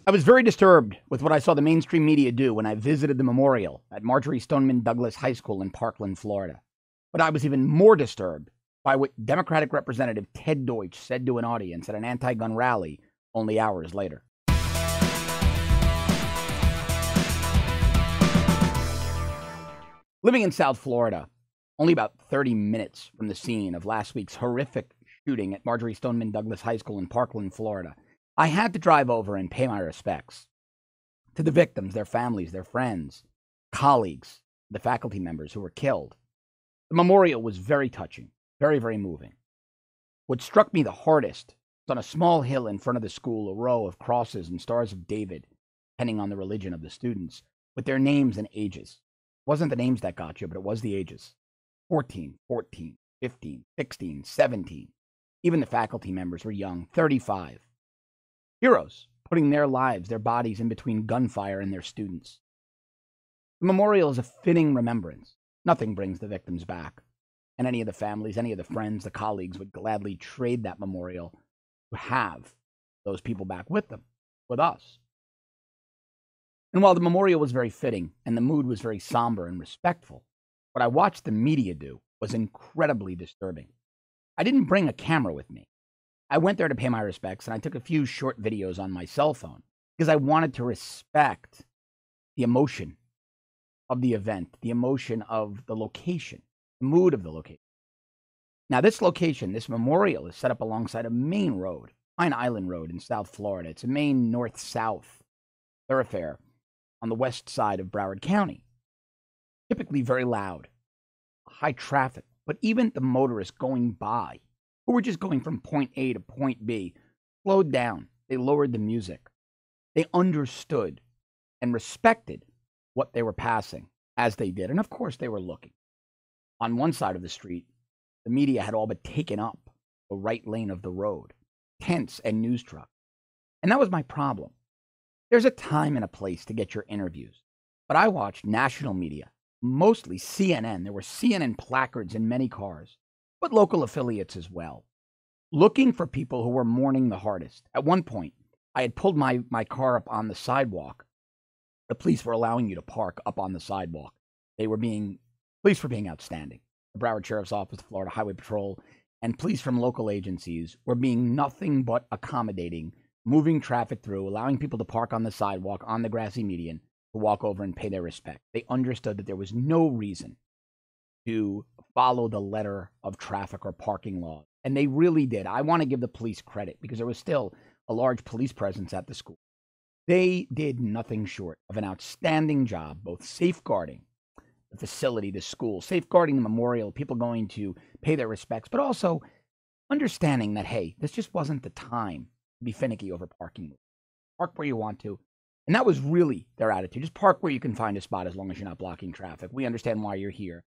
I was very disturbed with what I saw the mainstream media do when I visited the memorial at Marjorie Stoneman Douglas High School in Parkland, Florida. But I was even more disturbed by what Democratic Representative Ted Deutsch said to an audience at an anti-gun rally only hours later. Living in South Florida, only about 30 minutes from the scene of last week's horrific shooting at Marjorie Stoneman Douglas High School in Parkland, Florida, I had to drive over and pay my respects to the victims, their families, their friends, colleagues, the faculty members who were killed. The memorial was very touching, very, very moving. What struck me the hardest was on a small hill in front of the school, a row of crosses and stars of David, depending on the religion of the students, with their names and ages. It wasn't the names that got you, but it was the ages. 14, 14, 15, 16, 17. Even the faculty members were young, 35. Heroes, putting their lives, their bodies in between gunfire and their students. The memorial is a fitting remembrance. Nothing brings the victims back. And any of the families, any of the friends, the colleagues would gladly trade that memorial to have those people back with them, with us. And while the memorial was very fitting and the mood was very somber and respectful, what I watched the media do was incredibly disturbing. I didn't bring a camera with me. I went there to pay my respects, and I took a few short videos on my cell phone because I wanted to respect the emotion of the event, the emotion of the location, the mood of the location. Now, this location, this memorial, is set up alongside a main road, Pine Island Road in South Florida. It's a main north-south thoroughfare on the west side of Broward County. Typically very loud, high traffic, but even the motorists going by, who were just going from point A to point B, slowed down. They lowered the music. They understood and respected what they were passing as they did. And of course, they were looking. On one side of the street, the media had all but taken up the right lane of the road, tents and news trucks. And that was my problem. There's a time and a place to get your interviews. But I watched national media, mostly CNN. There were CNN placards in many cars, but local affiliates as well, looking for people who were mourning the hardest. At one point, I had pulled my car up on the sidewalk. The police were allowing you to park up on the sidewalk. Police were being outstanding. The Broward Sheriff's Office, the Florida Highway Patrol, and police from local agencies were being nothing but accommodating, moving traffic through, allowing people to park on the sidewalk, on the grassy median, to walk over and pay their respect. They understood that there was no reason to follow the letter of traffic or parking laws. And they really did. I want to give the police credit because there was still a large police presence at the school. They did nothing short of an outstanding job, both safeguarding the facility, the school, safeguarding the memorial, people going to pay their respects, but also understanding that, hey, this just wasn't the time to be finicky over parking. Park where you want to. And that was really their attitude. Just park where you can find a spot as long as you're not blocking traffic. We understand why you're here.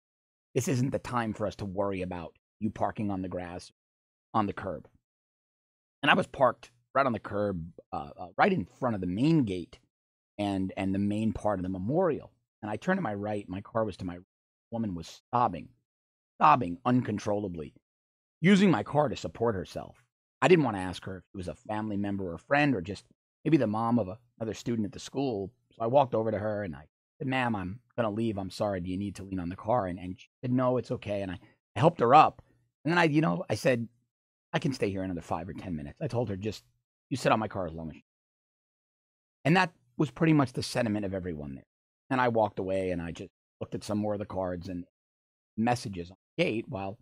This isn't the time for us to worry about you parking on the grass, on the curb. And I was parked right on the curb, right in front of the main gate and the main part of the memorial. And I turned to my right. My car was to my right. The woman was sobbing uncontrollably, using my car to support herself. I didn't want to ask her if it was a family member or a friend or just maybe the mom of another student at the school. So I walked over to her and I said, "Ma'am, I'm going to leave. I'm sorry. Do you need to lean on the car?" And she said, "No, it's okay." And I helped her up. And then I said, "I can stay here another 5 or 10 minutes." I told her, "Just, you sit on my car as long as you." And that was pretty much the sentiment of everyone there. And I walked away and I just looked at some more of the cards and messages on the gate while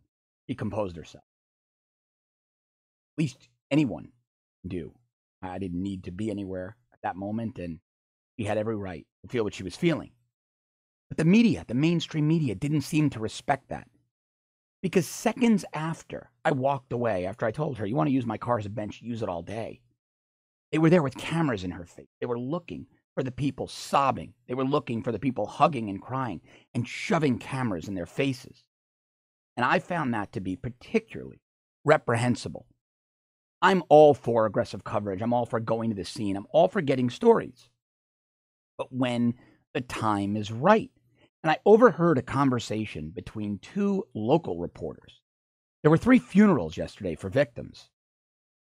she composed herself. At least anyone can do. I didn't need to be anywhere at that moment, and she had every right to feel what she was feeling. But the media, the mainstream media, didn't seem to respect that. Because seconds after I walked away, after I told her, "You want to use my car as a bench, use it all day," they were there with cameras in her face. They were looking for the people sobbing. They were looking for the people hugging and crying and shoving cameras in their faces. And I found that to be particularly reprehensible. I'm all for aggressive coverage. I'm all for going to the scene. I'm all for getting stories. But when the time is right. And I overheard a conversation between two local reporters. There were 3 funerals yesterday for victims.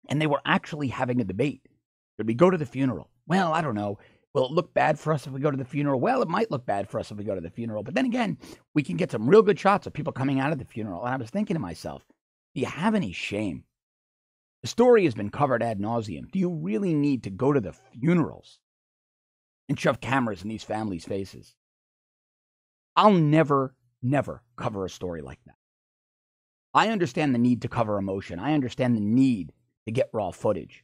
And they were actually having a debate. Should we go to the funeral? Well, I don't know. Will it look bad for us if we go to the funeral? Well, it might look bad for us if we go to the funeral. But then again, we can get some real good shots of people coming out of the funeral. And I was thinking to myself, do you have any shame? The story has been covered ad nauseum. Do you really need to go to the funerals and shove cameras in these families' faces? I'll never cover a story like that. I understand the need to cover emotion. I understand the need to get raw footage.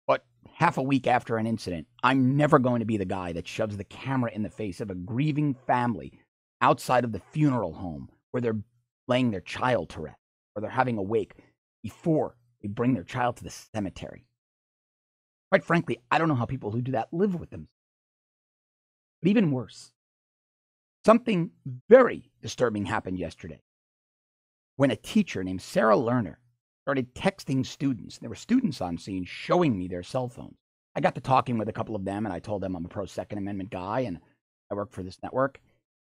But half a week after an incident, I'm never going to be the guy that shoves the camera in the face of a grieving family outside of the funeral home where they're laying their child to rest or they're having a wake before they bring their child to the cemetery. Quite frankly, I don't know how people who do that live with them. But even worse, something very disturbing happened yesterday when a teacher named Sarah Lerner started texting students. There were students on scene showing me their cell phones. I got to talking with a couple of them, and I told them I'm a pro-Second Amendment guy, and I work for this network.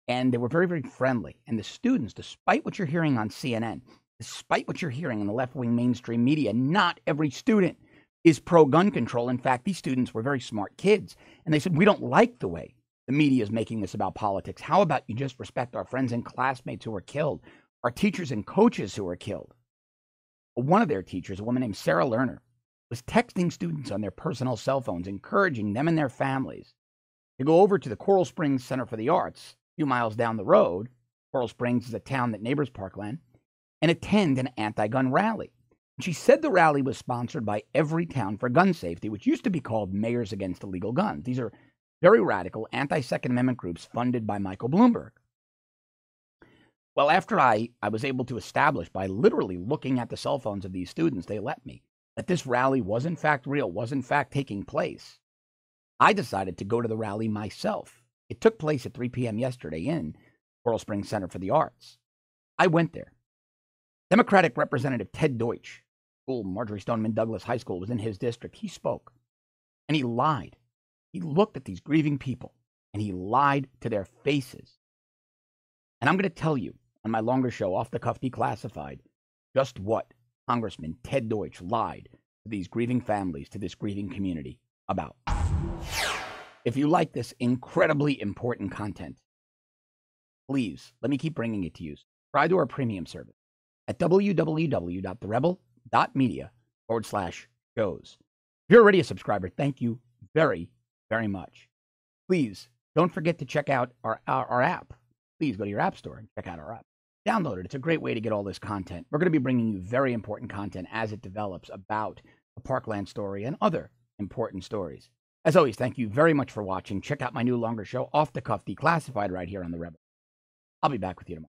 And they were very, very friendly. And the students, despite what you're hearing on CNN, despite what you're hearing in the left-wing mainstream media, not every student is pro-gun control. In fact, these students were very smart kids. And they said, we don't like the way the media is making this about politics. How about you just respect our friends and classmates who were killed, our teachers and coaches who were killed? One of their teachers, a woman named Sarah Lerner, was texting students on their personal cell phones, encouraging them and their families to go over to the Coral Springs Center for the Arts, a few miles down the road. Coral Springs is a town that neighbors Parkland, and attend an anti-gun rally. She said the rally was sponsored by Everytown for Gun Safety, which used to be called Mayors Against Illegal Guns. These are very radical anti-Second Amendment groups funded by Michael Bloomberg. Well, after I was able to establish by literally looking at the cell phones of these students, they let me, that this rally was in fact real, was in fact taking place, I decided to go to the rally myself. It took place at 3 p.m. yesterday in Coral Springs Center for the Arts. I went there. Democratic Representative Ted Deutsch, Marjorie Stoneman Douglas High School, was in his district. He spoke, and he lied. He looked at these grieving people, and he lied to their faces. And I'm going to tell you, on my longer show, Off the Cuff Declassified, just what Congressman Ted Deutsch lied to these grieving families, to this grieving community about. If you like this incredibly important content, please let me keep bringing it to you. Subscribe to our premium service at www.therebel.media/shows. If you're already a subscriber, thank you very, very much. Please don't forget to check out our app. Please go to your app store and check out our app. Download it. It's a great way to get all this content. We're going to be bringing you very important content as it develops about the Parkland story and other important stories. As always, thank you very much for watching. Check out my new longer show, Off the Cuff Declassified, right here on The Rebel. I'll be back with you tomorrow.